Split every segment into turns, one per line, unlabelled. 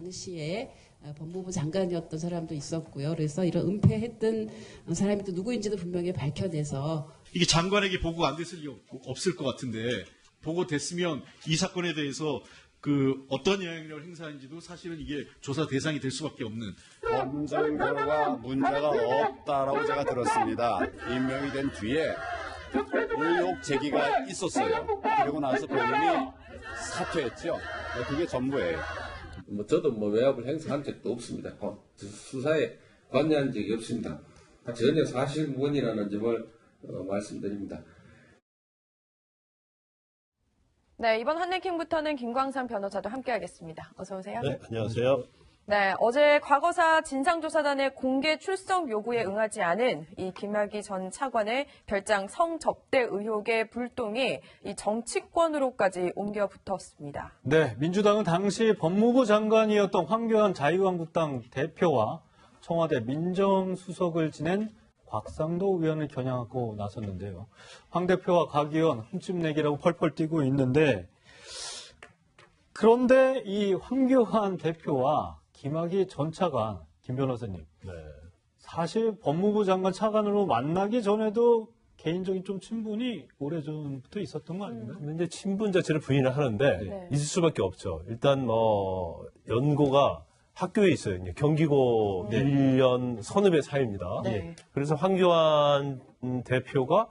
당시에 법무부 장관이었던 사람도 있었고요. 그래서 이런 은폐했던 사람이 또 누구인지도 분명히 밝혀내서
이게 장관에게 보고가 안 됐을 리 없을 것 같은데 보고됐으면 이 사건에 대해서 어떤 영향력을 행사하는지도 사실은 이게 조사 대상이 될 수밖에 없는.
검증 결과 문제가 없다라고 제가 들었습니다. 임명이 된 뒤에 의혹 제기가 있었어요. 그리고 나서 본인이 사퇴했죠. 그게 전부예요.
저도 외압을 행사한 적도 없습니다. 수사에 관여한 적이 없습니다. 전혀 사실무근이라는 점을 말씀드립니다.
네, 이번 한랭킹부터는 김광삼 변호사도 함께하겠습니다. 어서 오세요.
네, 안녕하세요.
네, 어제 과거사 진상조사단의 공개 출석 요구에 응하지 않은 이 김학의 전 차관의 별장 성접대 의혹의 불똥이 이 정치권으로까지 옮겨 붙었습니다.
네, 민주당은 당시 법무부 장관이었던 황교안 자유한국당 대표와 청와대 민정수석을 지낸 곽상도 의원을 겨냥하고 나섰는데요. 황 대표와 곽 의원 흠집내기라고 펄펄 뛰고 있는데, 그런데 이 황교안 대표와 김학의 전 차관, 김 변호사님,
네.
사실 법무부 장관 차관으로 만나기 전에도 개인적인 좀 친분이 오래전부터 있었던 거 아닌가요?
근데 이제 친분 자체를 부인을 하는데
네.
있을 수밖에 없죠. 일단 연고가 학교에 있어요. 이제 경기고 1년 선후배 사이입니다.
네.
그래서 황교안 대표가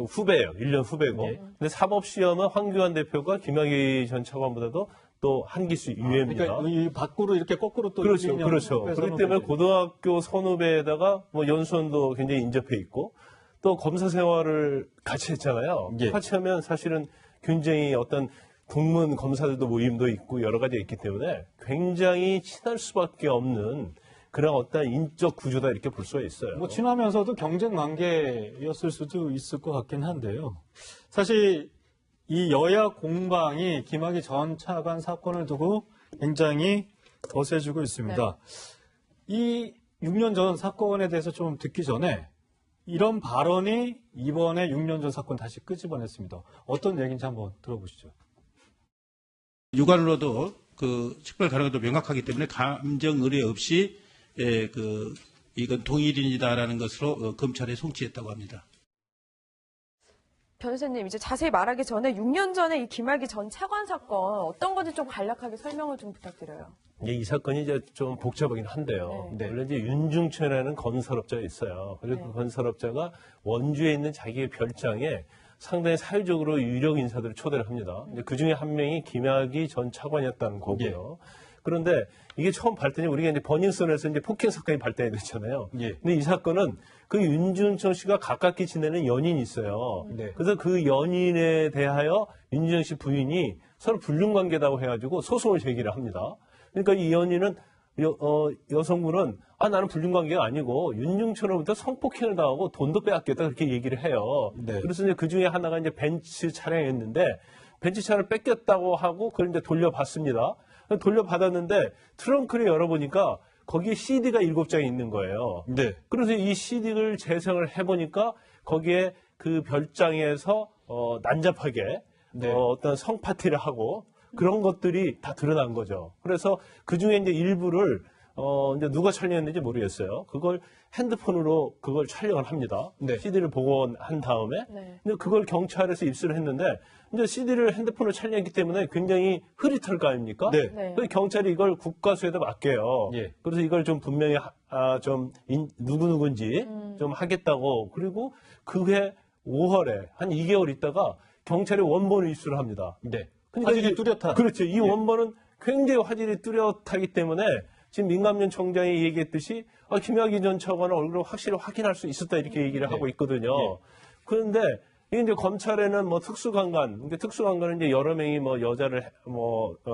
후배예요. 1년 후배고. 근데 사법시험은 황교안 대표가 김학의 전 차관보다도 또 한 기수 유예입니다.
그러니까 이 밖으로 이렇게 거꾸로 또
그렇죠.
1년
그렇죠.
후배
그렇기 때문에
선후배.
고등학교 선후배에다가 연수원도 굉장히 인접해 있고 또 검사 생활을 같이 했잖아요.
예.
같이 하면 사실은 굉장히 어떤 동문 검사들도 모임도 있고 여러 가지 있기 때문에 굉장히 친할 수밖에 없는 그런 어떤 인적 구조다 이렇게 볼 수가 있어요.
뭐 친하면서도 경쟁 관계였을 수도 있을 것 같긴 한데요. 사실 이 여야 공방이 김학의 전 차관 사건을 두고 굉장히 거세지고 있습니다. 이 6년 전 사건에 대해서 좀 듣기 전에 이런 발언이 이번에 6년 전 사건 다시 끄집어냈습니다. 어떤 얘기인지 한번 들어보시죠.
육안으로도 식별 가능성도 명확하기 때문에 감정 의뢰 없이 이건 동일인이다라는 것으로 검찰에 송치했다고 합니다.
변호사님, 이제 자세히 말하기 전에 6년 전에 이 김학의 전 차관 사건 어떤 건지 좀 간략하게 설명을 좀 부탁드려요.
이 사건이 이제 좀 복잡하긴 한데요.
네.
원래 이제 윤중천이라는 건설업자가 있어요. 그리고
네.
그 건설업자가 원주에 있는 자기의 별장에 상당히 사회적으로 유력 인사들을 초대를 합니다. 그 중에 한 명이 김학의 전 차관이었다는 거고요. 그런데 이게 처음 발단이 우리가 이제 버닝썬에서 이제 폭행 사건이 발단이 됐잖아요.
예.
근데 이 사건은 그 윤중천 씨가 가깝게 지내는 연인이 있어요.
네.
그래서 그 연인에 대하여 윤중천 씨 부인이 서로 불륜관계다고 해가지고 소송을 제기를 합니다. 그러니까 이 연인은 여성분은 나는 불륜관계가 아니고 윤중천으로부터 성폭행을 당하고 돈도 빼앗겼다 그렇게 얘기를 해요.
네.
그래서 이제 그 중에 하나가 이제 벤츠 차량이었는데 벤츠 차를 뺏겼다고 하고 그걸 이제 돌려받습니다. 돌려받았는데 트렁크를 열어보니까 거기에 CD가 7장이 있는 거예요.
네.
그래서 이 CD를 재생을 해보니까 거기에 그 별장에서 난잡하게
네.
어떤 성파티를 하고 그런 것들이 다 드러난 거죠. 그래서 그 중에 이제 일부를 이제 누가 촬영했는지 모르겠어요. 그걸 핸드폰으로 그걸 촬영을 합니다.
네.
CD를 복원한 다음에.
네.
근데 그걸 경찰에서 입수를 했는데 이제 CD를 핸드폰으로 촬영했기 때문에 굉장히 흐릿할 거 아닙니까?
네.
네.
그래서 경찰이 이걸 국가수에다 맡겨요.
예.
그래서 이걸 좀 분명히 누구누구인지 좀 하겠다고. 그리고 그해 5월에 한 2개월 있다가 경찰이 원본을 입수를 합니다.
네.
그러니까
화질이
이게-
뚜렷한.
그렇죠. 이 원본은 굉장히 화질이 뚜렷하기 때문에 지금 민감년 총장이 얘기했듯이 김학의 전 차관의 얼굴을 확실히 확인할 수 있었다 이렇게 얘기를 하고 있거든요. 그런데 이게 이제 검찰에는 특수강간, 그러니까 특수강간은 이제 여러 명이 여자를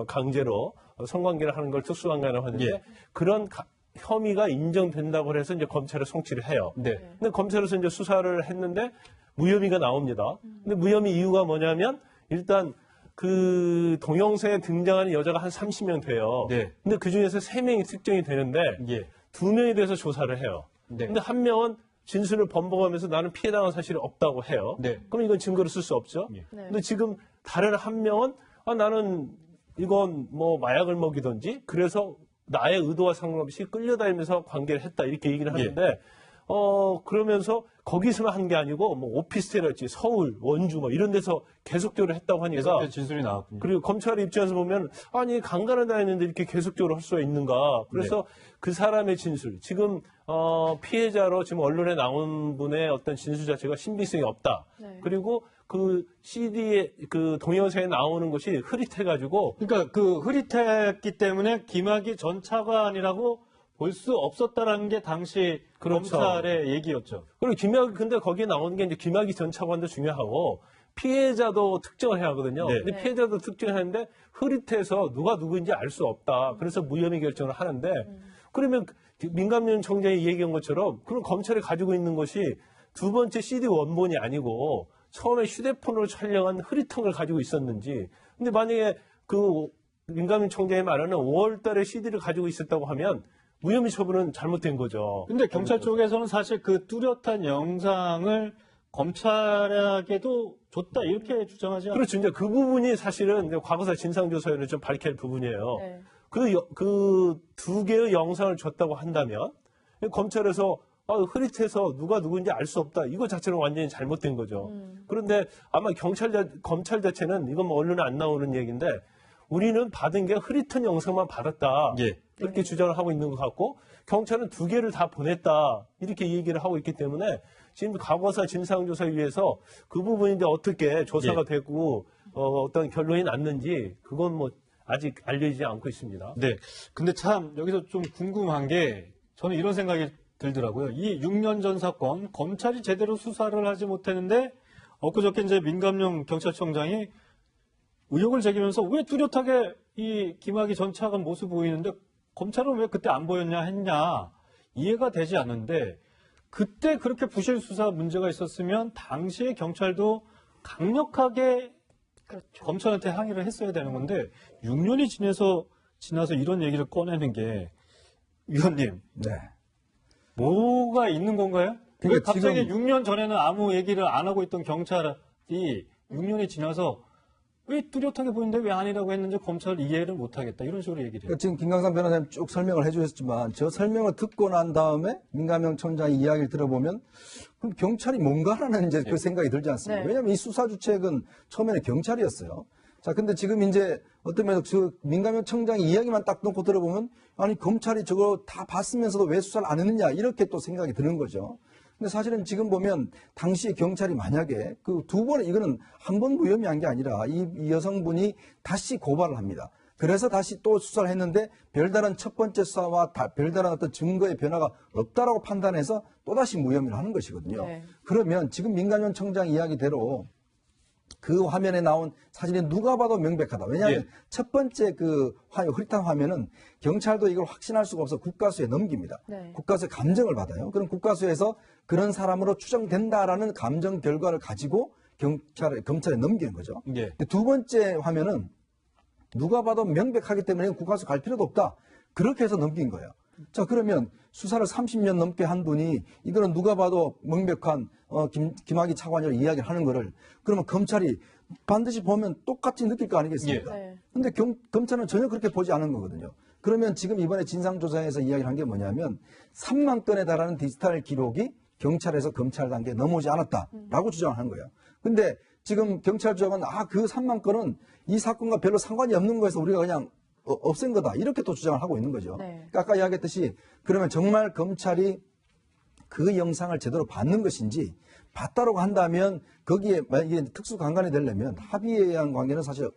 강제로 성관계를 하는 걸 특수강간이라고 하는데
예.
그런 혐의가 인정된다고 해서 이제 검찰에 송치를 해요.
네.
근데 검찰에서 이제 수사를 했는데 무혐의가 나옵니다. 근데 무혐의 이유가 뭐냐면 일단 그 동영상에 등장하는 여자가 한 30명 돼요.
네.
근데 그 중에서 3명이 특정이 되는데
예.
2명에 대해서 조사를 해요.
네.
근데 한 명은 진술을 번복하면서 나는 피해당한 사실이 없다고 해요.
네.
그럼 이건 증거로 쓸 수 없죠.
예.
네.
근데 지금 다른 한 명은 나는 이건 뭐 마약을 먹이든지 그래서 나의 의도와 상관없이 끌려다니면서 관계를 했다 이렇게 얘기를 하는데 그러면서 거기서만 한 게 아니고 뭐 오피스텔이었지 서울, 원주 뭐 이런 데서 계속적으로 했다고 하니까
계속 진술이 나왔군요.
그리고 검찰의 입장에서 보면 아니 강간을 당했는데 이렇게 계속적으로 할 수가 있는가? 그래서 그 사람의 진술 지금 피해자로 지금 언론에 나온 분의 어떤 진술 자체가 신빙성이 없다.
네.
그리고 그 CD의 그 동영상에 나오는 것이 흐릿해가지고
그러니까 그 흐릿했기 때문에 김학의 전 차관이라고 볼 수 없었다라는 게 당시
그렇죠.
검찰의 얘기였죠.
그리고 김학의 근데 거기에 나오는 게 이제 김학의 전 차관도 중요하고 피해자도 특정을 해야 하거든요.
네.
근데 피해자도 특정하는데 흐릿해서 누가 누구인지 알 수 없다. 그래서 무혐의 결정을 하는데 그러면 민감년 청장이 얘기한 것처럼 그럼 검찰이 가지고 있는 것이 두 번째 CD 원본이 아니고 처음에 휴대폰으로 촬영한 흐릿한 걸 가지고 있었는지. 근데 만약에 그 민감년 청장의 말에는 5월 달에 CD를 가지고 있었다고 하면 무혐의 처분은 잘못된 거죠.
근데 경찰 쪽에서는 사실 그 뚜렷한 영상을 검찰에게도 줬다 이렇게 주장하지 않나요?
그렇죠. 이제 그 부분이 사실은 이제 과거사 진상조사에는 좀 밝힐 부분이에요.
네.
그 두 개의 영상을 줬다고 한다면 검찰에서 흐릿해서 누가 누구인지 알 수 없다. 이거 자체는 완전히 잘못된 거죠. 그런데 아마 검찰 자체는 이건 뭐 언론에 안 나오는 얘기인데 우리는 받은 게 흐릿한 영상만 받았다.
예.
이렇게 주장을 하고 있는 것 같고 경찰은 두 개를 다 보냈다. 이렇게 얘기를 하고 있기 때문에 지금 과거사 진상조사위에서 그 부분이 이제 어떻게 조사가 되고 어떤 결론이 났는지 그건 뭐 아직 알려지지 않고 있습니다.
네. 근데 참 여기서 좀 궁금한 게 저는 이런 생각이 들더라고요. 이 6년 전 사건 검찰이 제대로 수사를 하지 못했는데 엊그저께 이제 민감용 경찰청장이 의혹을 제기면서 왜 뚜렷하게 이 김학의 전 차관 모습 보이는데 검찰은 왜 그때 안 보였냐 했냐 이해가 되지 않는데 그때 그렇게 부실 수사 문제가 있었으면 당시에 경찰도 강력하게
그렇죠.
검찰한테 항의를 했어야 되는 건데 6년이 지나서 이런 얘기를 꺼내는 게 위원님
네.
뭐가 있는 건가요? 왜
그러니까
갑자기
지금
6년 전에는 아무 얘기를 안 하고 있던 경찰이 6년이 지나서 왜 뚜렷하게 보이는데 왜 아니라고 했는지 검찰 이해를 못하겠다 이런 식으로 얘기를 해요.
그러니까 지금 김강삼 변호사님 쭉 설명을 해주셨지만 저 설명을 듣고 난 다음에 민감용 청장의 이야기를 들어보면 그럼 경찰이 뭔가라는 이제 그 생각이 들지 않습니까?
네.
왜냐하면 이 수사 주체는 처음에는 경찰이었어요. 자, 근데 지금 이제 어떤 면에서 그 민감용 청장의 이야기만 딱 놓고 들어보면 아니 검찰이 저거 다 봤으면서도 왜 수사를 안 했느냐 이렇게 또 생각이 드는 거죠. 근데 사실은 지금 보면 당시 경찰이 만약에 그 두 번에 이거는 한 번 무혐의한 게 아니라 이 여성분이 다시 고발을 합니다. 그래서 다시 또 수사를 했는데 별다른 첫 번째 수사와 별다른 어떤 증거의 변화가 없다라고 판단해서 또다시 무혐의를 하는 것이거든요.
네.
그러면 지금 민감용 청장 이야기대로 그 화면에 나온 사진이 누가 봐도 명백하다. 왜냐하면 첫 번째 그 흐릿한 화면은 경찰도 이걸 확신할 수가 없어 국가수에 넘깁니다.
네.
국가수의 감정을 받아요. 그럼 국가수에서 그런 사람으로 추정된다라는 감정 결과를 가지고 검찰에 넘기는 거죠.
예.
근데 두 번째 화면은 누가 봐도 명백하기 때문에 국가수 갈 필요도 없다. 그렇게 해서 넘긴 거예요. 자, 그러면 수사를 30년 넘게 한 분이 이거는 누가 봐도 명백한 김학의 차관이라고 이야기를 하는 거를 그러면 검찰이 반드시 보면 똑같이 느낄 거 아니겠습니까?
네.
근데 검찰은 전혀 그렇게 보지 않은 거거든요. 그러면 지금 이번에 진상조사에서 이야기를 한 게 뭐냐면 3만 건에 달하는 디지털 기록이 경찰에서 검찰 단계에 넘어오지 않았다라고 주장을 한 거예요. 근데 지금 경찰 주장은 그 3만 건은 이 사건과 별로 상관이 없는 거에서 우리가 그냥 없앤 거다. 이렇게 또 주장을 하고 있는 거죠.
네.
그러니까 아까 이야기했듯이 그러면 정말 검찰이 그 영상을 제대로 받는 것인지 봤다라고 한다면 거기에 만약에 특수강간이 되려면 합의에 의한 관계는 사실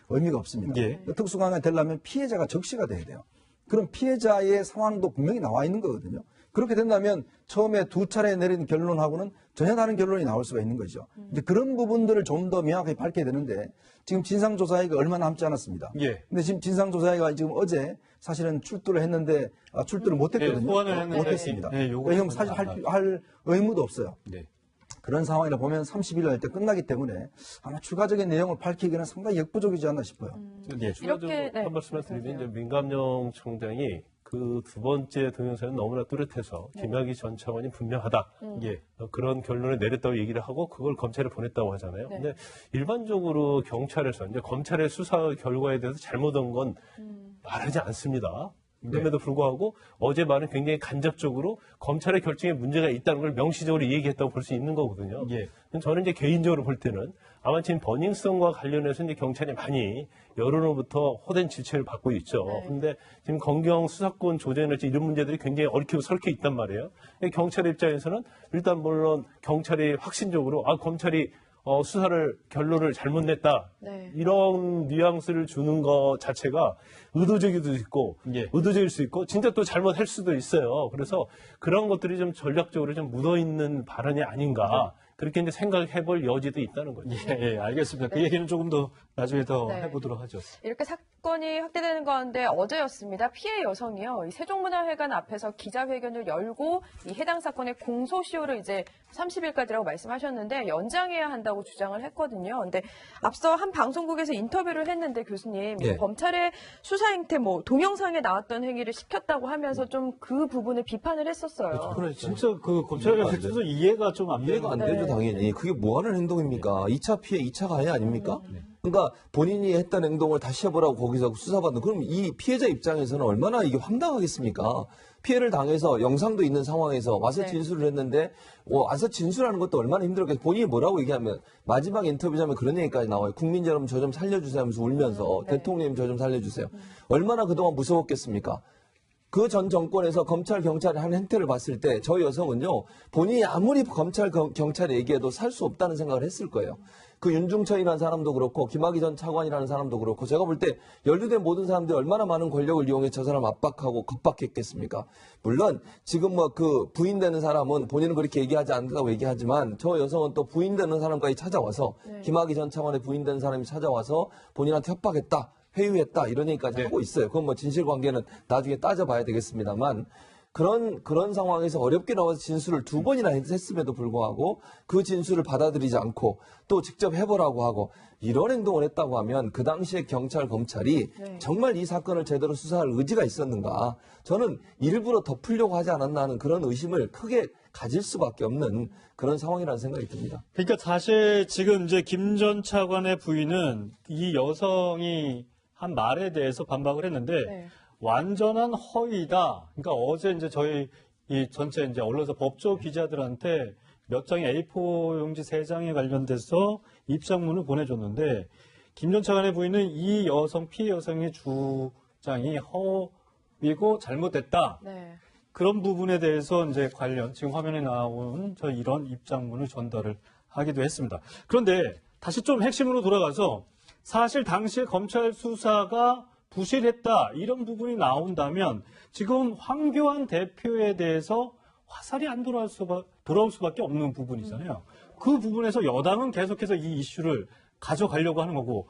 의미가 없습니다.
예.
특수강간이 되려면 피해자가 적시가 돼야 돼요. 그럼 피해자의 상황도 분명히 나와 있는 거거든요. 그렇게 된다면 처음에 두 차례 내린 결론하고는 전혀 다른 결론이 나올 수가 있는 거죠. 이제 그런 부분들을 좀 더 명확하게 밝혀야 되는데 지금 진상조사회가 얼마 남지 않았습니다.
예.
근데 지금 진상조사회가 지금 어제 사실은 출두를 했는데 출두를 못했거든요.
예, 소환을 했는데
못했습니다.
예, 요거
이건 사실 할 의무도 없어요.
네.
그런 상황이라 보면 30일 날 때 끝나기 때문에 아마 추가적인 내용을 밝히기는 상당히 역부족이지 않나 싶어요.
추가적으로
네.
한 말씀을 드리면 이제 민감용 청장이 그 두 번째 동영상은 너무나 뚜렷해서 김학의 전 차관이 분명하다. 예, 그런 결론을 내렸다고 얘기를 하고 그걸 검찰에 보냈다고 하잖아요. 근데 일반적으로 경찰에서 이제 검찰의 수사 결과에 대해서 잘못한 건 말하지 않습니다. 그럼에도 불구하고 어제 말은 굉장히 간접적으로 검찰의 결정에 문제가 있다는 걸 명시적으로 얘기했다고 볼 수 있는 거거든요.
예.
저는 이제 개인적으로 볼 때는 아마 지금 버닝썬과 관련해서 이제 경찰이 많이 여론으로부터 호된 질책을 받고 있죠. 그런데 지금 검경 수사권 조정이랄지 이런 문제들이 굉장히 얽히고 설켜 있단 말이에요. 경찰 입장에서는 일단 물론 경찰이 확신적으로 검찰이 수사를 결론을 잘못 냈다. 이런 뉘앙스를 주는 것 자체가 의도적일 수도 있고, 의도적일 수 있고, 진짜 또 잘못할 수도 있어요. 그래서 그런 것들이 좀 전략적으로 좀 묻어있는 발언이 아닌가. 그렇게 이제 생각해볼 여지도 있다는 거죠.
예, 알겠습니다. 그 얘기는 조금 더 나중에 더 해보도록 하죠.
이렇게 사건이 확대되는 가운데 어제였습니다. 피해 여성이요. 이 세종문화회관 앞에서 기자회견을 열고 이 해당 사건의 공소시효를 이제 30일까지라고 말씀하셨는데 연장해야 한다고 주장을 했거든요. 근데 앞서 한 방송국에서 인터뷰를 했는데 교수님 검찰의 수사 행태 동영상에 나왔던 행위를 시켰다고 하면서 좀 그 부분을 비판을 했었어요.
그래, 진짜 그 검찰의 입장에서 이해가 좀 안
이해가 안 되죠, 당연히. 그게 뭐 하는 행동입니까? 2차 피해, 2차 가해 아닙니까? 그러니까 본인이 했던 행동을 다시 해보라고 거기서 수사받는, 그럼 이 피해자 입장에서는 얼마나 이게 황당하겠습니까? 피해를 당해서 영상도 있는 상황에서 와서 진술을 했는데, 와서 진술하는 것도 얼마나 힘들었겠어요. 본인이 뭐라고 얘기하면, 마지막 인터뷰자면 그런 얘기까지 나와요. 국민 여러분 저 좀 살려주세요 하면서 울면서, 대통령님 저 좀 살려주세요. 얼마나 그동안 무서웠겠습니까? 그 전 정권에서 검찰, 경찰이 한 행태를 봤을 때 저 여성은요, 본인이 아무리 검찰, 경찰 얘기해도 살 수 없다는 생각을 했을 거예요. 그 윤중천이라는 사람도 그렇고 김학의 전 차관이라는 사람도 그렇고 제가 볼 때 연루된 모든 사람들이 얼마나 많은 권력을 이용해 저 사람 압박하고 겁박했겠습니까? 물론 지금 그 부인되는 사람은 본인은 그렇게 얘기하지 않는다고 얘기하지만 저 여성은 또 부인되는 사람까지 찾아와서 김학의 전 차관의 부인되는 사람이 찾아와서 본인한테 협박했다. 회유했다 이런 얘기까지 하고 있어요. 그건 진실관계는 나중에 따져봐야 되겠습니다만 그런 상황에서 어렵게 나와서 진술을 2번이나 했음에도 불구하고 그 진술을 받아들이지 않고 또 직접 해보라고 하고 이런 행동을 했다고 하면 그 당시에 경찰, 검찰이 정말 이 사건을 제대로 수사할 의지가 있었는가. 저는 일부러 덮으려고 하지 않았나 하는 그런 의심을 크게 가질 수밖에 없는 그런 상황이라는 생각이 듭니다.
그러니까 사실 지금 이제 김 전 차관의 부인은 이 여성이 한 말에 대해서 반박을 했는데 완전한 허위다. 그러니까 어제 이제 저희 이 전체 이제 언론사 법조 기자들한테 몇 장의 A4 용지 3장에 관련돼서 입장문을 보내줬는데 김 전 차관의 부인은 이 여성 피해 여성의 주장이 허위고 잘못됐다. 그런 부분에 대해서 이제 관련 지금 화면에 나온 저 이런 입장문을 전달을 하기도 했습니다. 그런데 다시 좀 핵심으로 돌아가서 사실 당시에 검찰 수사가 부실했다 이런 부분이 나온다면 지금 황교안 대표에 대해서 화살이 안 돌아올 수밖에 없는 부분이잖아요. 그 부분에서 여당은 계속해서 이 이슈를 가져가려고 하는 거고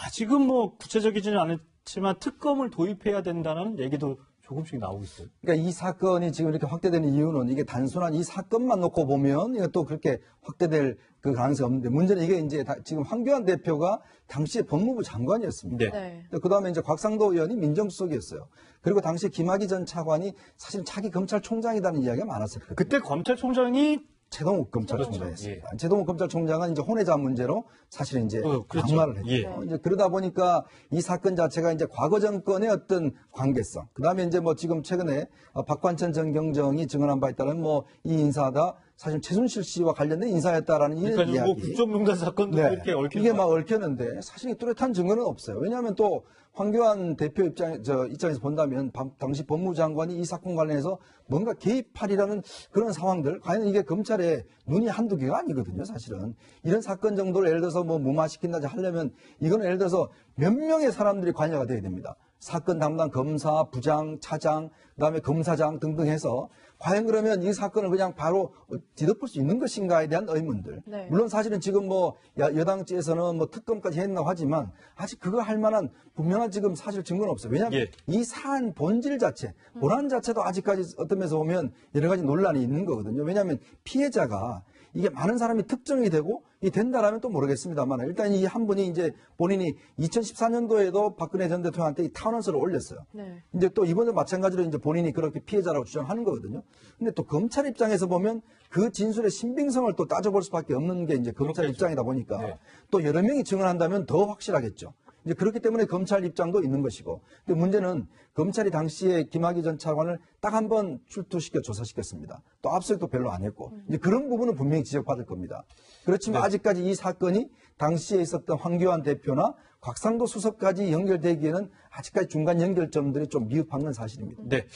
아직은 구체적이지는 않지만 특검을 도입해야 된다는 얘기도 조금씩 나오고 있어요.
그러니까 이 사건이 지금 이렇게 확대되는 이유는 이게 단순한 이 사건만 놓고 보면 이게 또 그렇게 확대될 그 가능성이 없는데 문제는 이게 이제 지금 황교안 대표가 당시에 법무부 장관이었습니다. 그 다음에 이제 곽상도 의원이 민정수석이었어요. 그리고 당시 김학의 전 차관이 사실 차기 검찰총장이라는 이야기가 많았었거든요.
그때 검찰총장이
최동욱 검찰총장이었습니다. 최동욱 검찰총장은 이제 혼외자 문제로 사실 이제 낙마를 했죠. 이제 그러다 보니까 이 사건 자체가 이제 과거 정권의 어떤 관계성, 그 다음에 이제 지금 최근에 박관천 전 경정이 증언한 바에 따르면 이 인사다 사실 최순실 씨와 관련된 인사였다라는 이런 이야기.
국정농단 사건도 그렇게 얽혔다.
이게 막 얽혔는데 사실 뚜렷한 증거는 없어요. 왜냐하면 또 황교안 대표 입장에서 본다면 당시 법무부 장관이 이 사건 관련해서 뭔가 개입하리라는 그런 상황들, 과연 이게 검찰의 눈이 한두 개가 아니거든요, 사실은. 이런 사건 정도를 예를 들어서 무마시킨다지 하려면 이건 예를 들어서 몇 명의 사람들이 관여가 돼야 됩니다. 사건 담당 검사, 부장, 차장, 그다음에 검사장 등등 해서 과연 그러면 이 사건을 그냥 바로 뒤덮을 수 있는 것인가에 대한 의문들. 물론 사실은 지금 여당에서는 특검까지 했다고 하지만 아직 그거 할 만한 분명한 지금 사실 증거는 없어요. 왜냐하면 이 사안 본질 자체, 본안 자체도 아직까지 어떤 면에서 보면 여러 가지 논란이 있는 거거든요. 왜냐하면 피해자가 이게 많은 사람이 특정이 되고 이 된다라면 또 모르겠습니다만 일단 이 한 분이 이제 본인이 2014년도에도 박근혜 전 대통령한테 이 탄원서를 올렸어요.
네.
이제 또 이번에 마찬가지로 이제 본인이 그렇게 피해자라고 주장하는 거거든요. 근데 또 검찰 입장에서 보면 그 진술의 신빙성을 또 따져볼 수밖에 없는 게 이제 검찰 입장이다 보니까
네.
또 여러 명이 증언한다면 더 확실하겠죠. 이제 그렇기 때문에 검찰 입장도 있는 것이고. 근데 문제는 검찰이 당시에 김학의 전 차관을 딱 한 번 출두시켜 조사시켰습니다. 또 압수수색도 별로 안 했고. 이제 그런 부분은 분명히 지적받을 겁니다. 그렇지만 아직까지 이 사건이 당시에 있었던 황교안 대표나 곽상도 수석까지 연결되기에는 아직까지 중간 연결점들이 좀 미흡한 건 사실입니다.
네.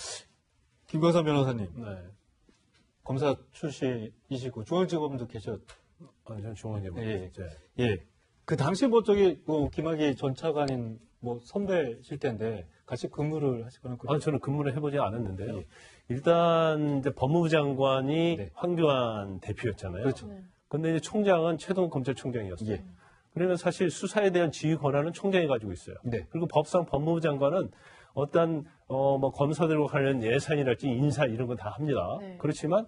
김광선 변호사님.
네.
검사 출신이시고 중앙지검도
저는 중앙지검.
예. 예. 그 당시 뭐 저기 뭐 김학의 전 차관인 뭐 선배실 텐데 같이 근무를 하시거나
저는 근무를 해보지 않았는데요. 일단 이제 법무부 장관이
네.
황교안 대표였잖아요.
그렇죠.
근데 이제 총장은 최동훈 검찰총장이었어요.
예.
그러면 사실 수사에 대한 지휘 권한은 총장이 가지고 있어요.
네.
그리고 법상 법무부 장관은 어떤 뭐 검사들과 관련 예산이랄지 인사 이런 건 다 합니다.
네.
그렇지만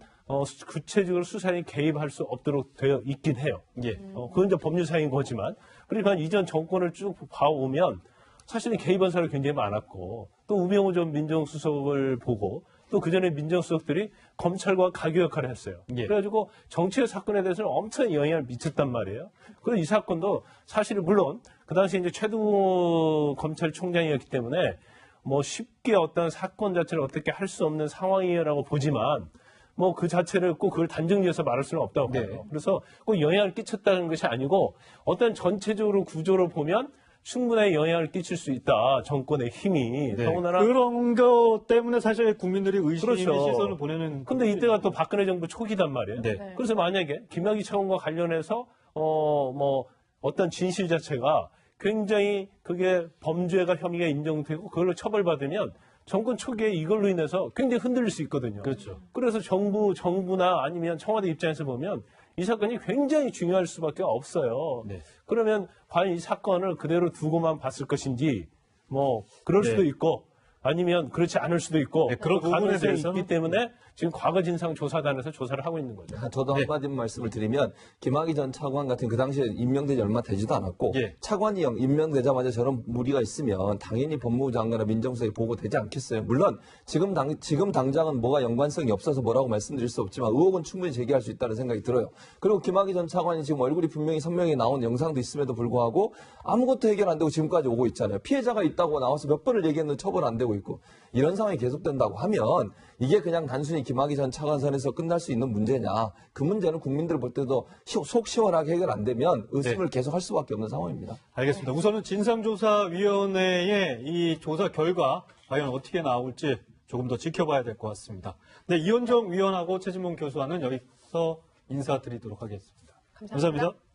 구체적으로 수사에 개입할 수 없도록 되어 있긴 해요.
예.
그건 이제 법률상인 거지만 그러니까 이전 정권을 쭉 봐오면 사실은 개입한 사람이 굉장히 많았고 또 우병우 전 민정수석을 보고 또 그전에 민정수석들이 검찰과 가교 역할을 했어요.
예.
그래가지고 정치의 사건에 대해서는 엄청 영향을 미쳤단 말이에요. 그래서 이 사건도 사실은 물론 그 당시에 이제 최동호 검찰총장이었기 때문에 뭐 쉽게 어떤 사건 자체를 어떻게 할 수 없는 상황이라고 보지만 뭐 그 자체를 꼭 그걸 단정지어서 말할 수는 없다고 봐요.
네.
그래서 꼭 영향을 끼쳤다는 것이 아니고 어떤 전체적으로 구조를 보면 충분히 영향을 끼칠 수 있다. 정권의 힘이.
네.
더군다나
그런 것 때문에 사실 국민들이 의심의
그렇죠.
시선을 보내는.
근데 이때가 또 박근혜 정부 초기단 말이에요.
네.
네.
그래서 만약에 김학의 차관과 관련해서 뭐 어떤 진실 자체가 굉장히 그게 범죄가 혐의가 인정되고 그걸로 처벌받으면 정권 초기에 이걸로 인해서 굉장히 흔들릴 수 있거든요.
그렇죠.
그래서 정부나 아니면 청와대 입장에서 보면 이 사건이 굉장히 중요할 수밖에 없어요.
네.
그러면 과연 이 사건을 그대로 두고만 봤을 것인지 뭐 그럴
네.
수도 있고 아니면 그렇지 않을 수도 있고
네, 그런 부분에
가능성이
대해서는
있기 때문에 지금 과거진상조사단에서 조사를 하고 있는 거죠.
저도 한마디 말씀을 드리면 김학의 전 차관 같은 그 당시에 임명되지 얼마 되지도 않았고
예.
차관이 임명되자마자 저런 무리가 있으면 당연히 법무부 장관이나 민정수석이 보고되지 않겠어요. 물론 지금 당장은 뭐가 연관성이 없어서 뭐라고 말씀드릴 수 없지만 의혹은 충분히 제기할 수 있다는 생각이 들어요. 그리고 김학의 전 차관이 지금 얼굴이 분명히 선명히 나온 영상도 있음에도 불구하고 아무것도 해결 안 되고 지금까지 오고 있잖아요. 피해자가 있다고 나와서 몇 번을 얘기했는데 처벌 안 되고 있고 이런 상황이 계속된다고 하면 이게 그냥 단순히 김학의 전 차관 선에서 끝날 수 있는 문제냐. 그 문제는 국민들 볼 때도 속 시원하게 해결 안 되면 의심을 계속 할 수밖에 없는 상황입니다.
알겠습니다. 우선은 진상조사위원회의 이 조사 결과 과연 어떻게 나올지 조금 더 지켜봐야 될 것 같습니다. 네, 이현정 위원하고 최진봉 교수와는 여기서 인사드리도록 하겠습니다.
감사합니다.
감사합니다.